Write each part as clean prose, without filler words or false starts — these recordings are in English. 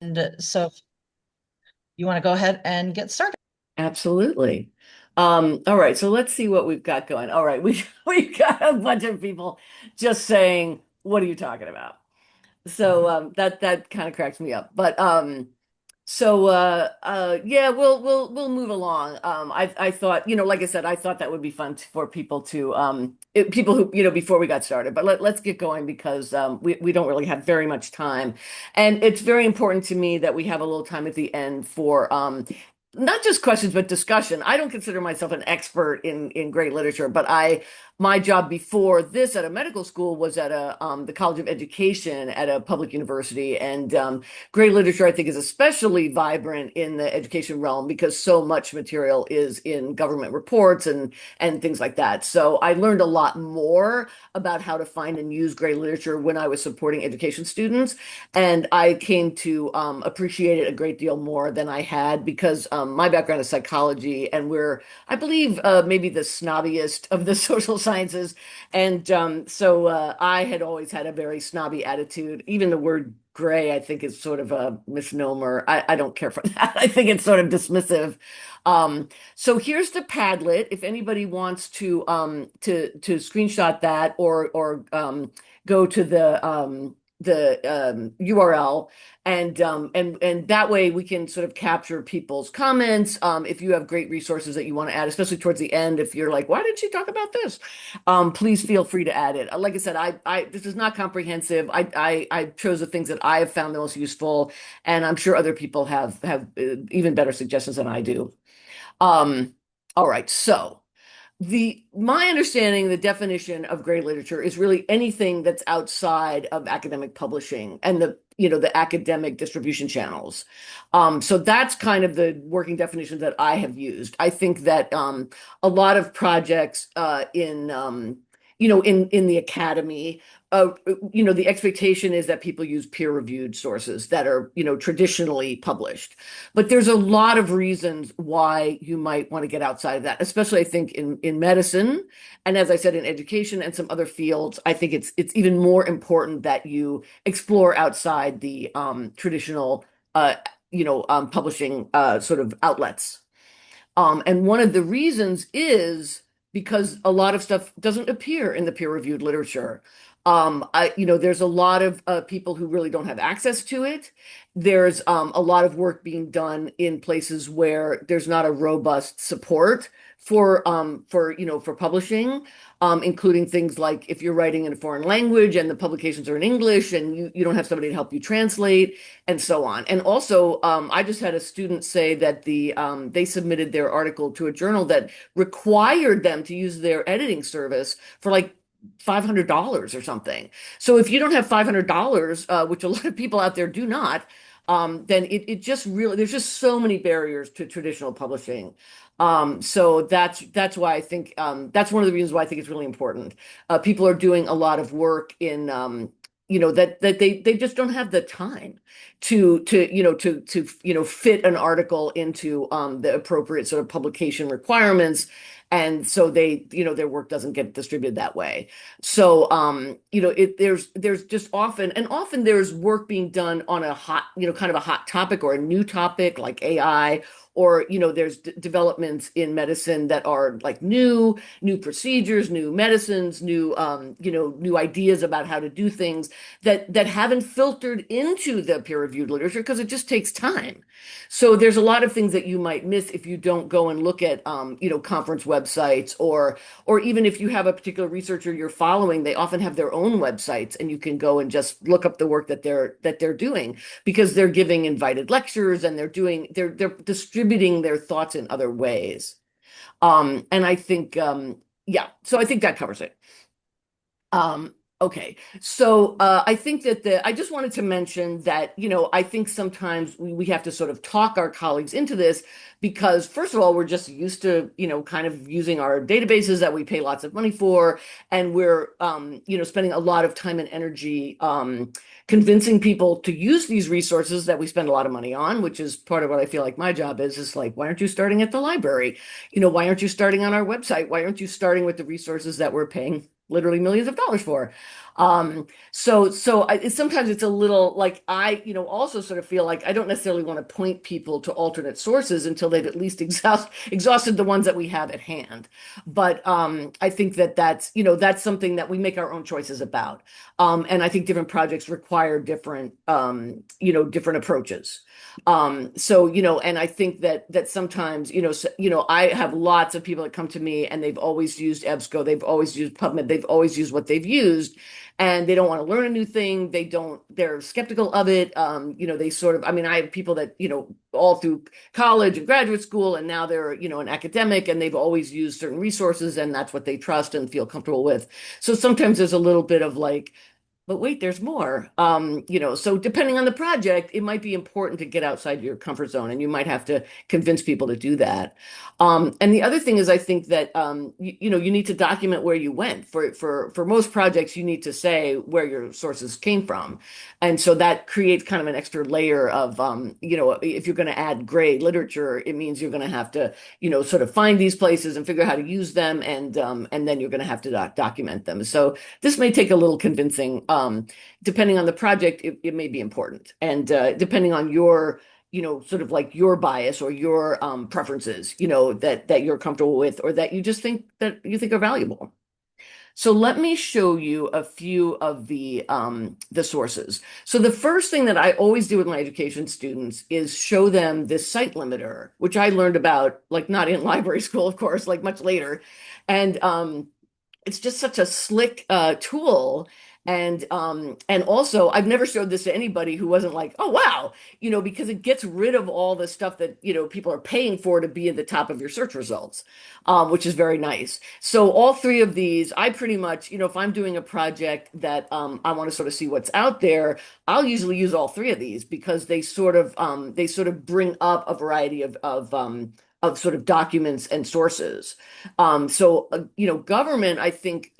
And so you want to go ahead and get started. Absolutely. All right, so let's see what we've got going. All right, we've got a bunch of people just saying, "What are you talking about?" So Mhm. that kind of cracks me up. Yeah, we'll move along. I thought, like I said, I thought that would be fun for people to people who, before we got started. But let's get going because we don't really have very much time, and it's very important to me that we have a little time at the end for not just questions but discussion. I don't consider myself an expert in great literature, but my job before this at a medical school was at the College of Education at a public university, and great literature, I think, is especially vibrant in the education realm because so much material is in government reports and things like that. So I learned a lot more about how to find and use great literature when I was supporting education students, and I came to appreciate it a great deal more than I had because my background is psychology, and I believe, maybe the snobbiest of the social sciences, and I had always had a very snobby attitude. Even the word gray, I think, is sort of a misnomer. I don't care for that. I think it's sort of dismissive. So here's the Padlet. If anybody wants to screenshot that or go to the URL, and that way we can sort of capture people's comments. If you have great resources that you want to add, especially towards the end, if you're like, why did she talk about this? Please feel free to add it. Like I said, this is not comprehensive. I chose the things that I have found the most useful, and I'm sure other people have even better suggestions than I do. Um, all right, so the my understanding, the definition of great literature is really anything that's outside of academic publishing and the academic distribution channels. So that's kind of the working definition that I have used. I think that a lot of projects in the academy, the expectation is that people use peer-reviewed sources that are, traditionally published. But there's a lot of reasons why you might want to get outside of that, especially I think in medicine. And as I said, in education and some other fields, I think it's even more important that you explore outside the traditional publishing sort of outlets. And one of the reasons is because a lot of stuff doesn't appear in the peer-reviewed literature. There's a lot of people who really don't have access to it. There's a lot of work being done in places where there's not a robust support for publishing, including things like if you're writing in a foreign language and the publications are in English and you don't have somebody to help you translate and so on. And also, I just had a student say that they submitted their article to a journal that required them to use their editing service for like $500 or something. So if you don't have $500, which a lot of people out there do not, then it just really, there's just so many barriers to traditional publishing. So that's why I think that's one of the reasons why I think it's really important. People are doing a lot of work in that they just don't have the time to fit an article into the appropriate sort of publication requirements, and so their work doesn't get distributed that way. So there's just often there's work being done on a hot, kind of a hot topic or a new topic like AI, or there's developments in medicine that are like new procedures, new medicines, new ideas about how to do things that haven't filtered into the peer-reviewed literature because it just takes time. So there's a lot of things that you might miss if you don't go and look at conference websites, or even if you have a particular researcher you're following, they often have their own websites, and you can go and just look up the work that they're doing because they're giving invited lectures, and they're distributing their thoughts in other ways. And I think yeah, so I think that covers it. Okay. So I think that I just wanted to mention that, I think sometimes we have to sort of talk our colleagues into this because, first of all, we're just used to, kind of using our databases that we pay lots of money for. And we're, spending a lot of time and energy convincing people to use these resources that we spend a lot of money on, which is part of what I feel like my job is like, why aren't you starting at the library? Why aren't you starting on our website? Why aren't you starting with the resources that we're paying literally millions of dollars for? Sometimes it's a little like also sort of feel like I don't necessarily want to point people to alternate sources until they've at least exhausted the ones that we have at hand. But I think that that's something that we make our own choices about. And I think different projects require different approaches. And I think that sometimes, I have lots of people that come to me and they've always used EBSCO, they've always used PubMed, they've always used what they've used, and they don't want to learn a new thing. They're skeptical of it. They sort of, I mean, I have people that, all through college and graduate school, and now they're, an academic, and they've always used certain resources, and that's what they trust and feel comfortable with. So sometimes there's a little bit of like, but wait, there's more. So depending on the project, it might be important to get outside your comfort zone, and you might have to convince people to do that. And the other thing is, I think that you need to document where you went. For most projects, you need to say where your sources came from, and so that creates kind of an extra layer of if you're going to add gray literature, it means you're going to have to sort of find these places and figure out how to use them, and then you're going to have to document them. So this may take a little convincing. Depending on the project, it may be important. And depending on your, sort of like your bias or your preferences, that you're comfortable with or that you just think are valuable. So let me show you a few of the sources. So the first thing that I always do with my education students is show them this site limiter, which I learned about, like not in library school, of course, like much later. And it's just such a slick tool. And also I've never showed this to anybody who wasn't like, oh wow, because it gets rid of all the stuff that people are paying for to be at the top of your search results, which is very nice. So all three of these, I pretty much, if I'm doing a project that I want to sort of see what's out there, I'll usually use all three of these because they sort of bring up a variety of sort of documents and sources. Government, I think,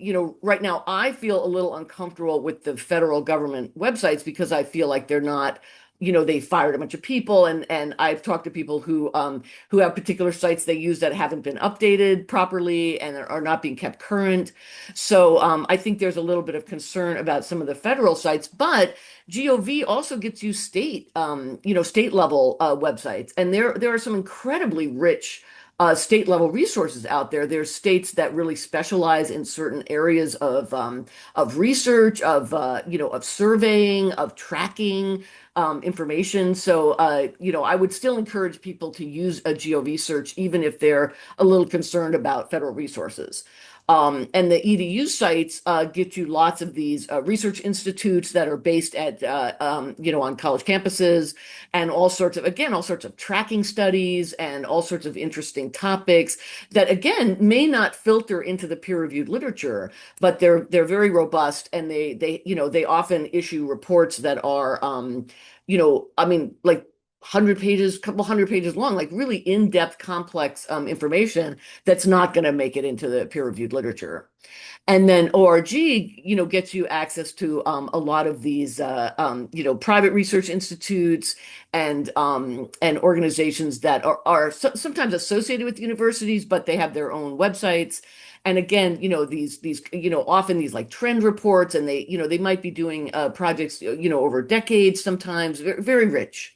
right now I feel a little uncomfortable with the federal government websites because I feel like they're not, they fired a bunch of people, and I've talked to people who have particular sites they use that haven't been updated properly and are not being kept current. So I think there's a little bit of concern about some of the federal sites, but GOV also gets you state level websites, and there are some incredibly rich state level resources out there. There's states that really specialize in certain areas of research, of surveying, of tracking information. So I would still encourage people to use a GOV search, even if they're a little concerned about federal resources. And the EDU sites get you lots of these research institutes that are based at, on college campuses, and all sorts of tracking studies and all sorts of interesting topics that, again, may not filter into the peer-reviewed literature, but they're very robust, and they often issue reports that are, I mean, like 100 pages, couple hundred pages long, like really in-depth, complex information that's not going to make it into the peer-reviewed literature. And then ORG, gets you access to a lot of these, private research institutes and organizations that are sometimes associated with universities, but they have their own websites. And again, often these like trend reports, and they might be doing projects, over decades, sometimes very, very rich.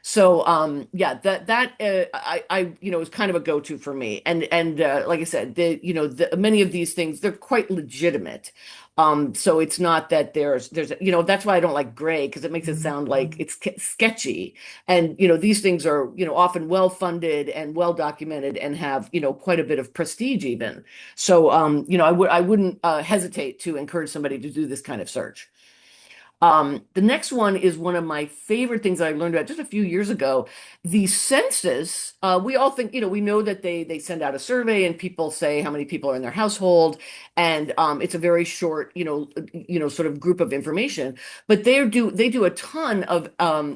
So yeah, that is kind of a go-to for me. And like I said, many of these things, they're quite legitimate. So it's not that there's that's why I don't like gray, because it makes it sound like it's sketchy. And these things are often well funded and well documented and have quite a bit of prestige even. So I wouldn't hesitate to encourage somebody to do this kind of search. The next one is one of my favorite things that I learned about just a few years ago. The census, we all think, we know that they send out a survey and people say how many people are in their household, and it's a very short, sort of group of information. But they do a ton of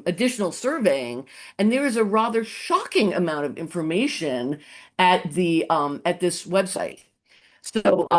additional surveying, and there is a rather shocking amount of information at this website. So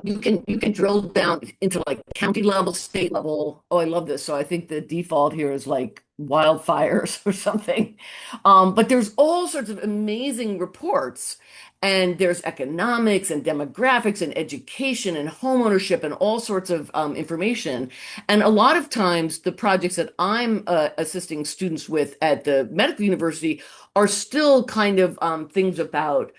You can drill down into like county level, state level. Oh, I love this. So I think the default here is like wildfires or something. But there's all sorts of amazing reports, and there's economics and demographics and education and homeownership and all sorts of information. And a lot of times, the projects that I'm assisting students with at the medical university are still kind of things about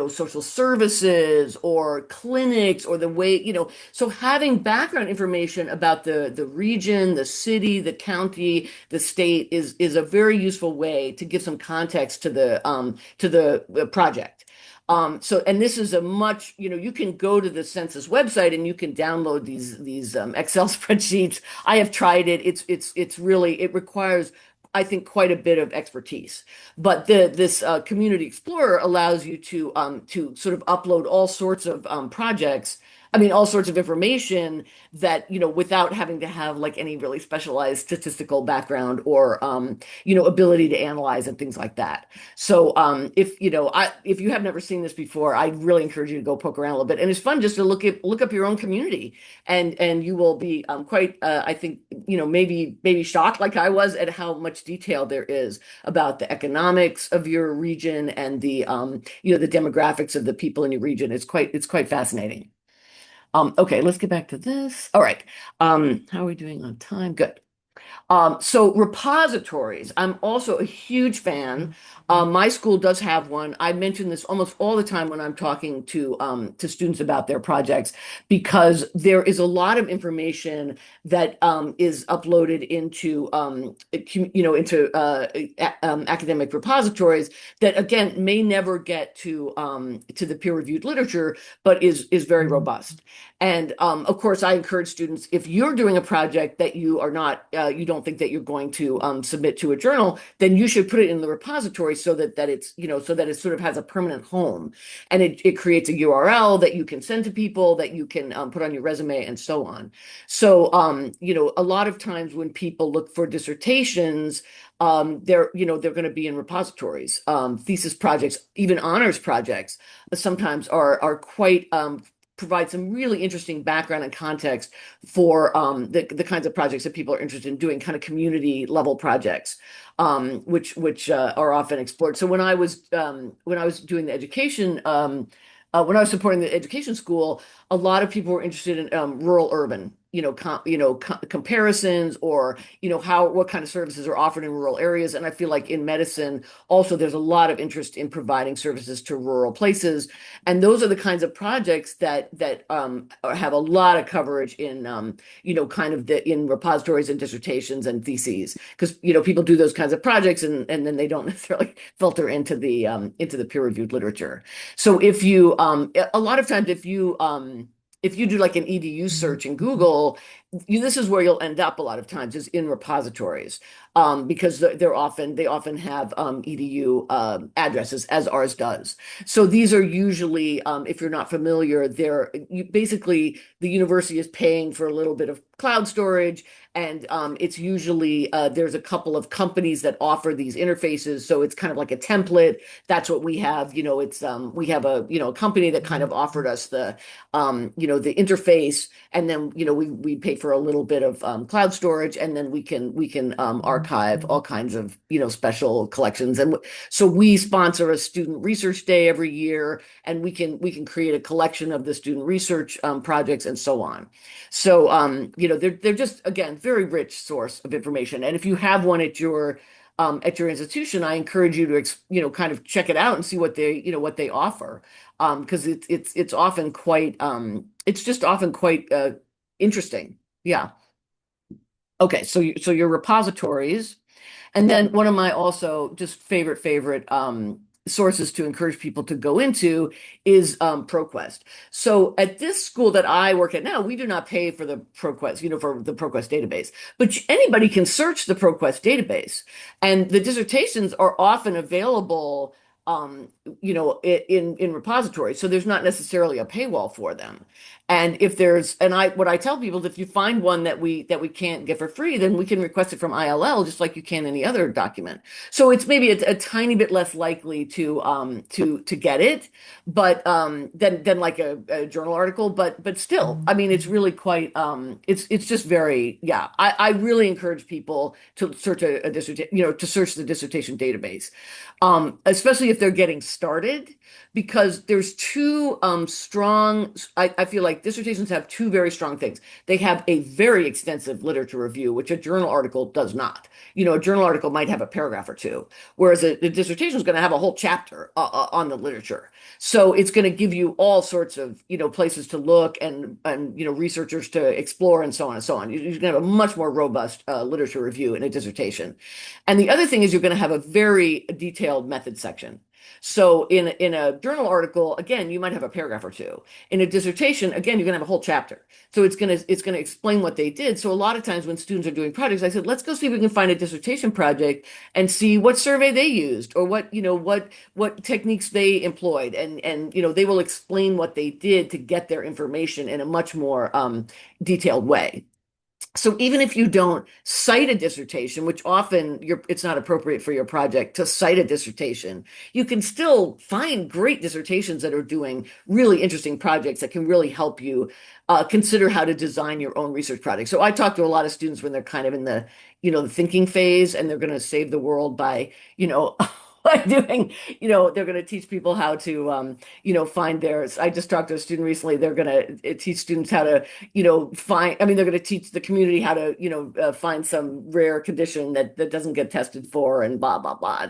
social services or clinics or the way, so having background information about the region, the city, the county, the state is a very useful way to give some context to the project. And this is a much, you can go to the census website and you can download these Excel spreadsheets. I have tried it. It's really, it requires, I think, quite a bit of expertise. But this Community Explorer allows you to sort of upload all sorts of projects. I mean, all sorts of information that, without having to have like any really specialized statistical background or, ability to analyze and things like that. So, if you have never seen this before, I really encourage you to go poke around a little bit. And it's fun just to look up your own community, and you will be quite, I think, maybe shocked like I was at how much detail there is about the economics of your region and the demographics of the people in your region. It's quite fascinating. Okay, let's get back to this. All right. How are we doing on time? Good. So repositories, I'm also a huge fan. My school does have one. I mention this almost all the time when I'm talking to students about their projects, because there is a lot of information that is uploaded into academic repositories that again may never get to the peer-reviewed literature, but is very robust. And of course, I encourage students, if you're doing a project that you don't think that you're going to submit to a journal, then you should put it in the repository so that it's, so that it sort of has a permanent home. And it creates a URL that you can send to people, that you can put on your resume and so on. So, a lot of times when people look for dissertations, they're going to be in repositories. Thesis projects, even honors projects, sometimes are quite provide some really interesting background and context for the kinds of projects that people are interested in doing, kind of community level projects, which are often explored. So when I was doing the education, when I was supporting the education school, a lot of people were interested in rural urban, comparisons, or what kind of services are offered in rural areas. And I feel like in medicine also there's a lot of interest in providing services to rural places, and those are the kinds of projects that have a lot of coverage in kind of in repositories and dissertations and theses, because people do those kinds of projects, and then they don't necessarily filter into the peer-reviewed literature. So a lot of times if you do like an EDU search in Google, this is where you'll end up a lot of times, is in repositories, because they often have EDU addresses, as ours does. So these are usually, if you're not familiar, basically the university is paying for a little bit of cloud storage, and it's usually there's a couple of companies that offer these interfaces, so it's kind of like a template. That's what we have. We have a company that kind of offered us the interface, and then we pay for a little bit of cloud storage, and then we can archive all kinds of special collections. And so we sponsor a student research day every year, and we can create a collection of the student research projects and so on. So they're just, again, very rich source of information. And if you have one at your institution, I encourage you to kind of check it out and see what they offer, because it's often quite it's just often quite interesting. Yeah. Okay, so your repositories, and then one of my also just favorite sources to encourage people to go into is ProQuest. So at this school that I work at now, we do not pay for the ProQuest, for the ProQuest database, but anybody can search the ProQuest database, and the dissertations are often available in repositories. So there's not necessarily a paywall for them. And if there's, and I, what I tell people is if you find one that we can't get for free, then we can request it from ILL just like you can any other document. So it's maybe a tiny bit less likely to get it, but than like a journal article, but still, I mean, it's really quite it's just very, yeah. I really encourage people to search a dissertation, to search the dissertation database, especially if they're getting started, because there's two strong, I feel like dissertations have two very strong things. They have a very extensive literature review, which a journal article does not. A journal article might have a paragraph or two, whereas a dissertation is going to have a whole chapter on the literature. So it's going to give you all sorts of, places to look and researchers to explore and so on and so on. You're going to have a much more robust literature review in a dissertation. And the other thing is you're going to have a very detailed method section. So in a journal article, again, you might have a paragraph or two. In a dissertation, again, you're going to have a whole chapter. So it's going to explain what they did. So a lot of times when students are doing projects, I said, let's go see if we can find a dissertation project and see what survey they used or what techniques they employed, and they will explain what they did to get their information in a much more detailed way. So even if you don't cite a dissertation, which often it's not appropriate for your project to cite a dissertation, you can still find great dissertations that are doing really interesting projects that can really help you consider how to design your own research project. So I talk to a lot of students when they're kind of in the thinking phase, and they're going to save the world by, by doing, they're going to teach people how to, find theirs. I just talked to a student recently. They're going to teach students how to, I mean, they're going to teach the community how to, find some rare condition that doesn't get tested for, and blah, blah, blah.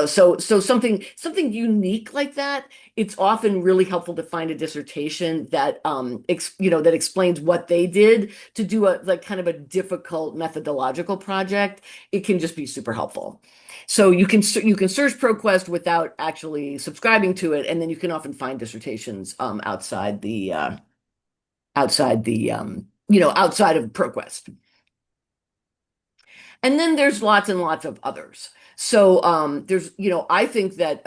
So something unique like that, it's often really helpful to find a dissertation that, that explains what they did to do a like kind of a difficult methodological project. It can just be super helpful. So you can search ProQuest without actually subscribing to it, and then you can often find dissertations outside of ProQuest. And then there's lots and lots of others. So I think that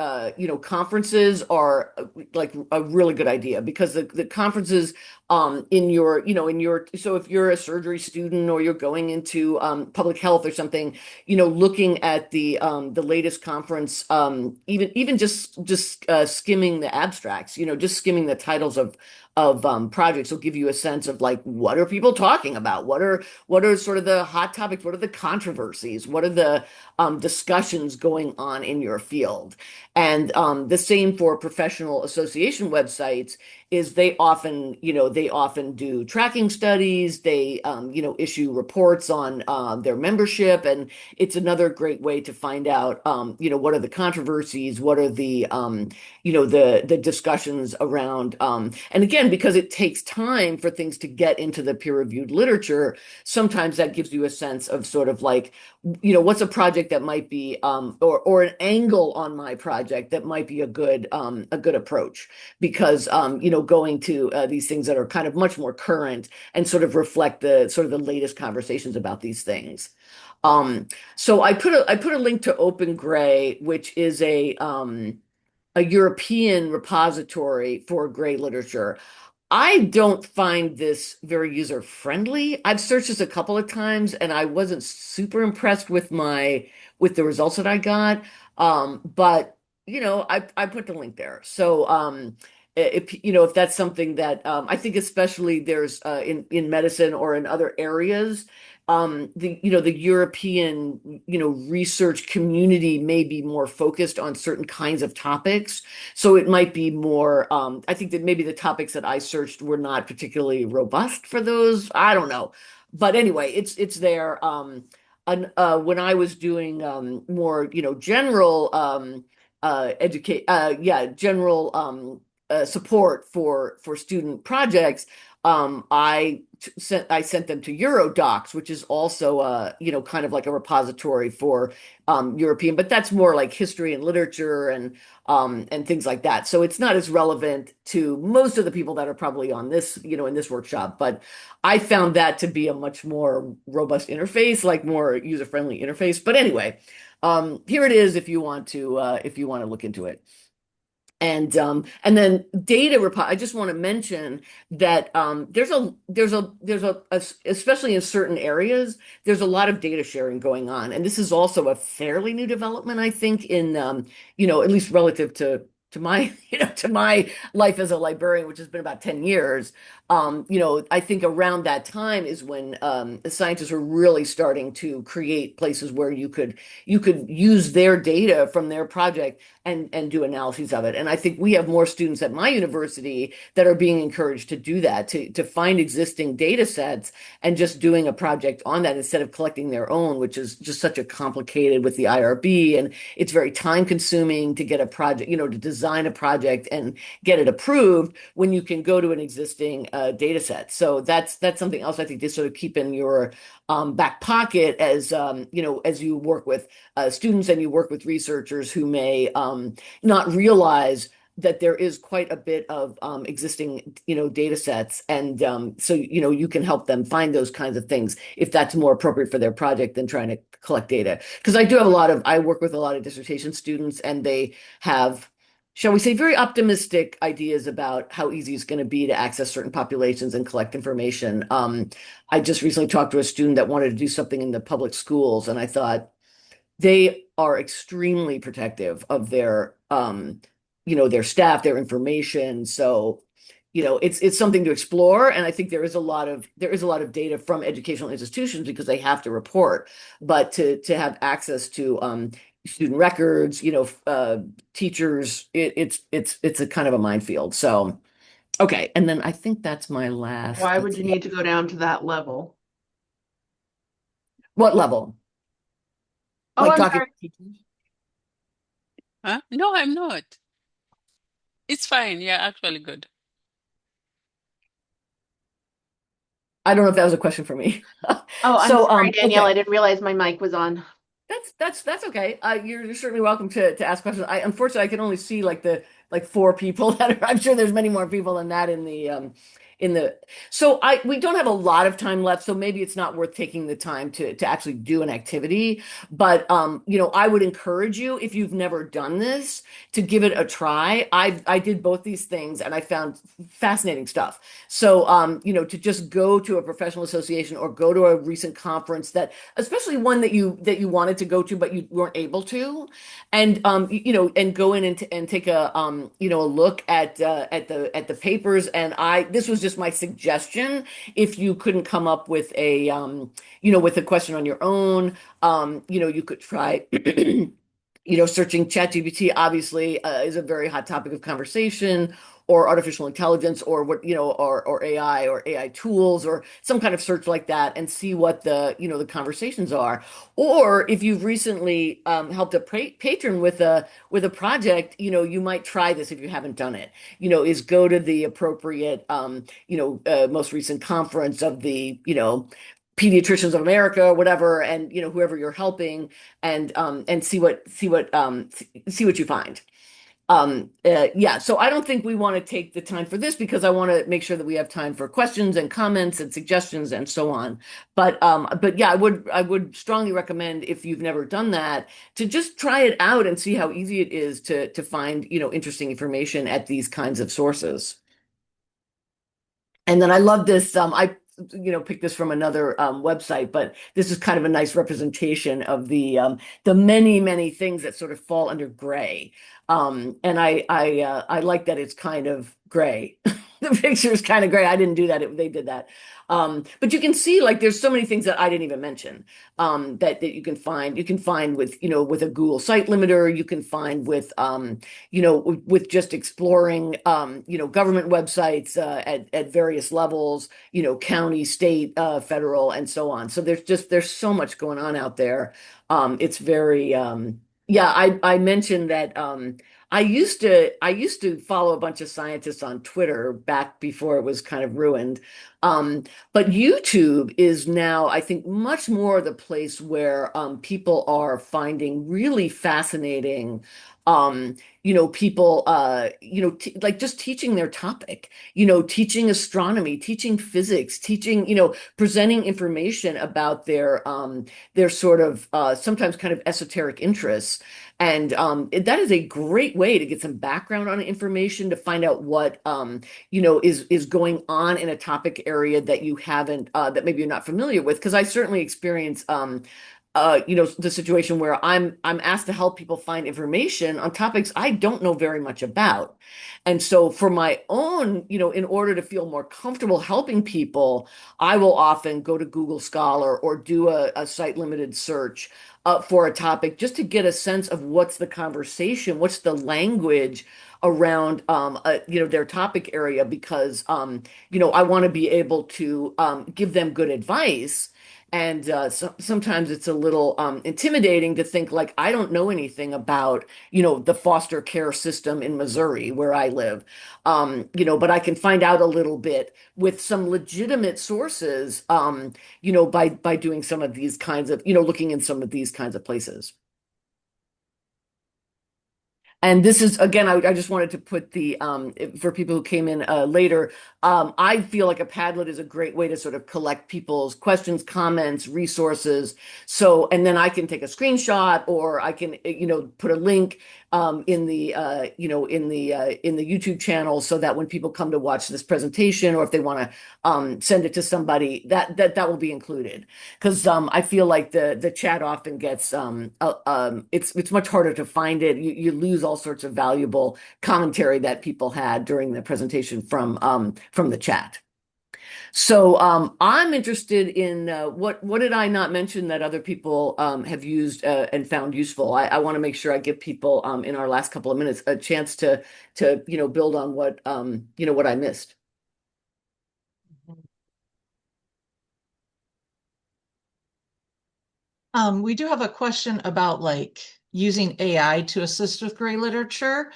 conferences are like a really good idea, because the conferences so if you're a surgery student or you're going into public health or something, looking at the latest conference, even just skimming the abstracts, just skimming the titles of projects will give you a sense of like, what are people talking about? What are sort of the hot topics? What are the controversies? What are the discussions going on in your field? And the same for professional association websites is they often do tracking studies. They issue reports on their membership, and it's another great way to find out what are the controversies, what are the discussions around, and again, because it takes time for things to get into the peer-reviewed literature, sometimes that gives you a sense of sort of like, what's a project that might be, or an angle on my project that might be a good approach, because going to these things that are kind of much more current and sort of reflect the sort of the latest conversations about these things. So I put a link to Open Gray, which is a European repository for gray literature. I don't find this very user friendly. I've searched this a couple of times and I wasn't super impressed with the results that I got. But I put the link there. So if that's something that I think, especially there's in medicine or in other areas, the European research community may be more focused on certain kinds of topics. So it might be more, I think that maybe the topics that I searched were not particularly robust for those. I don't know. But anyway, it's there. When I was doing more, general general support for student projects, I sent them to Eurodocs, which is also kind of like a repository for European, but that's more like history and literature and things like that. So it's not as relevant to most of the people that are probably on this, in this workshop. But I found that to be a much more robust interface, like more user-friendly interface. But anyway, here it is if you want to look into it. And then data repo I just want to mention that especially in certain areas, there's a lot of data sharing going on. And this is also a fairly new development, I think, in at least relative to my, to my life as a librarian, which has been about 10 years. I think around that time is when the scientists were really starting to create places where you could use their data from their project and do analyses of it. And I think we have more students at my university that are being encouraged to do that, to find existing data sets and just doing a project on that instead of collecting their own, which is just such a complicated with the IRB. And it's very time consuming to get a project, to design a project and get it approved when you can go to an existing data set. So that's something else I think to sort of keep in your back pocket as you work with students and you work with researchers who may not realize that there is quite a bit of existing, data sets. And so, you can help them find those kinds of things if that's more appropriate for their project than trying to collect data. Because I work with a lot of dissertation students and they have, shall we say, very optimistic ideas about how easy it's going to be to access certain populations and collect information. I just recently talked to a student that wanted to do something in the public schools, and I thought, they are extremely protective of their staff, their information. So, it's something to explore. And I think there is a lot of data from educational institutions because they have to report, but to have access to student records, teachers, it's a kind of a minefield. So, okay. And then I think that's my last, Why let's would you see, need to go down to that level? what level? Oh, Like I'm talking sorry. to teachers? Huh? No, I'm not. It's fine. Yeah, actually good. I don't know if that was a question for me. Oh, I'm So, sorry, Danielle. I okay. didn't realize my mic was on. That's okay. You're certainly welcome to ask questions. Unfortunately I can only see like four people that are. I'm sure there's many more people than that in the. So we don't have a lot of time left, so maybe it's not worth taking the time to actually do an activity. But I would encourage you, if you've never done this, to give it a try. I did both these things and I found fascinating stuff. So to just go to a professional association or go to a recent conference, that especially one that you wanted to go to but you weren't able to, and and go in and take a look at the papers. And this was just my suggestion. If you couldn't come up with with a question on your own, you could try searching ChatGPT. Obviously is a very hot topic of conversation, or artificial intelligence, or or AI tools, or some kind of search like that, and see what the conversations are. Or if you've recently helped a patron with a project, you might try this if you haven't done it. Is go to the appropriate most recent conference of the Pediatricians of America, whatever, and whoever you're helping, and see what you find. Yeah, so I don't think we want to take the time for this because I want to make sure that we have time for questions and comments and suggestions and so on. But yeah, I would strongly recommend, if you've never done that, to just try it out and see how easy it is to find interesting information at these kinds of sources. And then I love this. I picked this from another website, but this is kind of a nice representation of the many, many things that sort of fall under gray. And I like that it's kind of gray. The picture is kind of gray. I didn't do that. They did that. But you can see, like, there's so many things that I didn't even mention, that you can find. You can find with a Google site limiter. You can find with just exploring government websites at various levels, county, state, federal, and so on. So there's so much going on out there. It's very yeah. I mentioned that I used to follow a bunch of scientists on Twitter back before it was kind of ruined. But YouTube is now, I think, much more the place where people are finding really fascinating, people, t like just teaching their topic, teaching astronomy, teaching physics, teaching, presenting information about their sort of sometimes kind of esoteric interests. And that is a great way to get some background on information, to find out what is going on in a topic area that you haven't that maybe you're not familiar with. Because I certainly experience the situation where I'm asked to help people find information on topics I don't know very much about. And so for my own, in order to feel more comfortable helping people, I will often go to Google Scholar or do a site limited search for a topic, just to get a sense of what's the conversation, what's the language around their topic area, because I want to be able to give them good advice. And sometimes it's a little intimidating to think, like, I don't know anything about, the foster care system in Missouri where I live. But I can find out a little bit with some legitimate sources, by doing some of these kinds of, looking in some of these kinds of places. And this is, again, I just wanted to put for people who came in later, I feel like a Padlet is a great way to sort of collect people's questions, comments, resources. So, and then I can take a screenshot, or I can, put a link in the YouTube channel, so that when people come to watch this presentation, or if they want to send it to somebody, that will be included. Because I feel like the chat often gets it's much harder to find it. You lose all sorts of valuable commentary that people had during the presentation from the chat. So I'm interested in what did I not mention that other people have used and found useful. I want to make sure I give people in our last couple of minutes a chance to build on what what I missed. We do have a question about like using AI to assist with gray literature.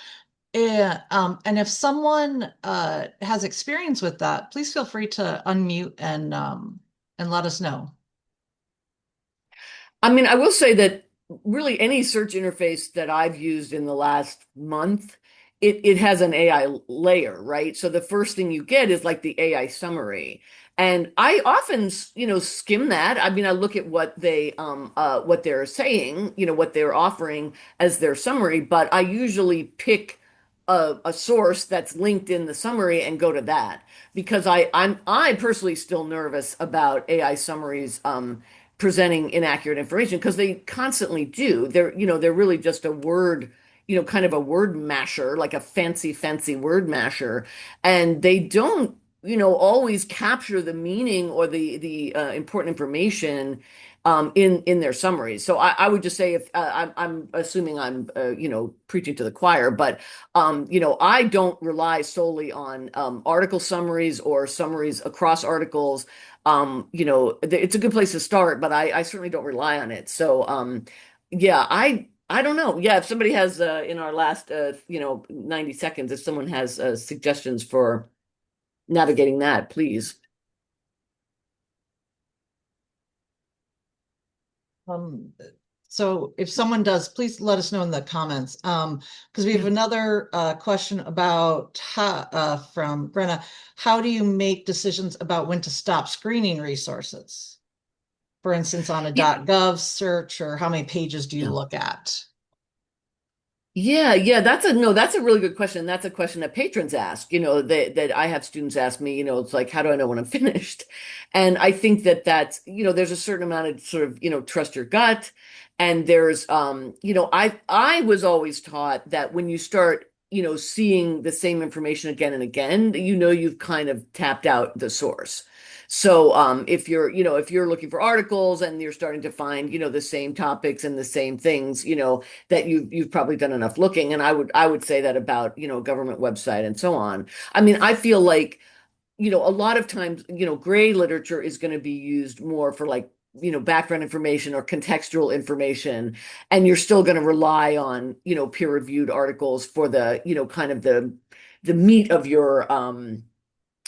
And if someone has experience with that, please feel free to unmute and let us know. I mean, I will say that really any search interface that I've used in the last month, it has an AI layer, right? So the first thing you get is like the AI summary. And I often, skim that. I mean, I look at what they're saying, what they're offering as their summary, but I usually pick a source that's linked in the summary and go to that, because I personally still nervous about AI summaries presenting inaccurate information, because they constantly do. They're really just a word, kind of a word masher, like a fancy word masher, and they don't, always capture the meaning or the important information in their summaries. So I would just say, if I'm assuming I'm preaching to the choir, but I don't rely solely on article summaries or summaries across articles. It's a good place to start, but I certainly don't rely on it. So yeah, I don't know. Yeah, if somebody has in our last 90 seconds, if someone has suggestions for navigating that, please. So if someone does, please let us know in the comments. Because we have another question about from Brenna. How do you make decisions about when to stop screening resources? For instance, on a .gov search, or how many pages do you look at? Yeah, that's a really good question. That's a question that patrons ask, that I have students ask me, it's like, how do I know when I'm finished? And I think that's, there's a certain amount of sort of, trust your gut. And there's, I was always taught that when you start, seeing the same information again and again, you've kind of tapped out the source. So if you're looking for articles and you're starting to find, the same topics and the same things, that you've probably done enough looking. And I would say that about, government website and so on. I mean, I feel like, a lot of times, gray literature is going to be used more for like, background information or contextual information, and you're still going to rely on, peer-reviewed articles for the, kind of the meat of your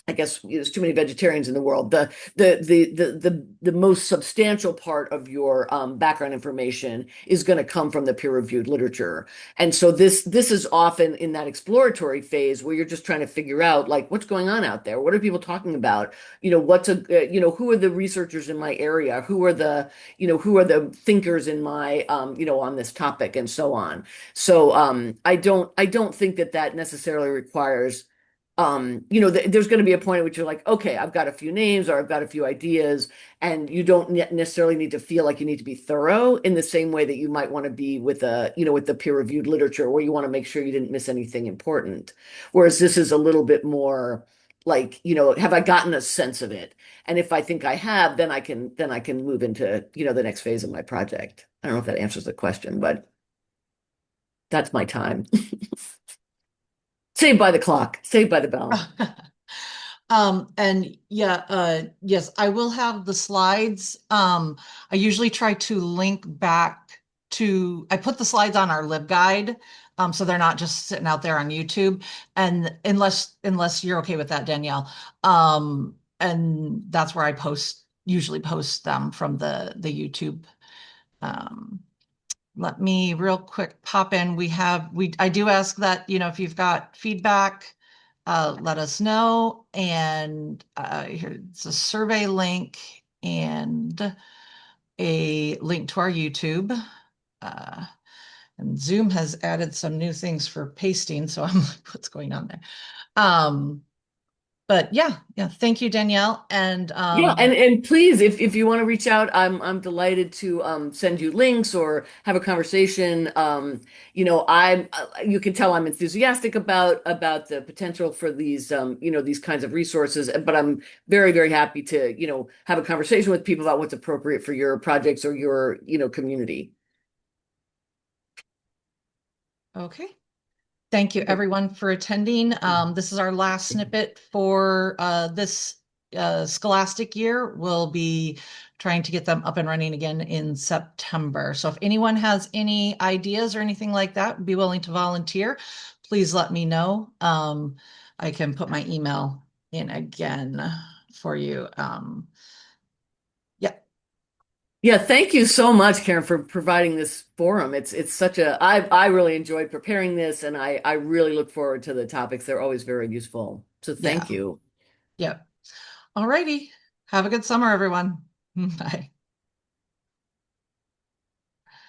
I guess there's too many vegetarians in the world. The most substantial part of your background information is going to come from the peer-reviewed literature. And so this is often in that exploratory phase where you're just trying to figure out like what's going on out there. What are people talking about? Who are the researchers in my area? Who are the thinkers in my on this topic and so on. So I don't think that necessarily requires there's going to be a point at which you're like, okay, I've got a few names or I've got a few ideas, and you don't necessarily need to feel like you need to be thorough in the same way that you might want to be with with the peer-reviewed literature, where you want to make sure you didn't miss anything important. Whereas this is a little bit more like, have I gotten a sense of it? And if I think I have, then I can move into, the next phase of my project. I don't know if that answers the question, but that's my time. Saved by the clock, saved by the bell. And yeah, yes, I will have the slides. I usually try to link back I put the slides on our LibGuide, so they're not just sitting out there on YouTube. And unless you're okay with that, Danielle, and that's where I usually post them from the YouTube. Let me real quick pop in. I do ask that, if you've got feedback, let us know. And here's a survey link and a link to our YouTube. And Zoom has added some new things for pasting, so I'm like, what's going on there? But yeah, thank you, Danielle. And and please, if you want to reach out, I'm delighted to send you links or have a conversation. You can tell I'm enthusiastic about the potential for these these kinds of resources, but I'm very, very happy to have a conversation with people about what's appropriate for your projects or your community. okay. Thank you, everyone, for attending. This is our last snippet for this scholastic year. We'll be trying to get them up and running again in September. So if anyone has any ideas or anything like that, be willing to volunteer, please let me know. I can put my email in again for you. Yeah, thank you so much, Karen, for providing this forum. It's such I really enjoyed preparing this, and I really look forward to the topics. They're always very useful. So thank you. Yeah. All righty. Have a good summer, everyone. Bye.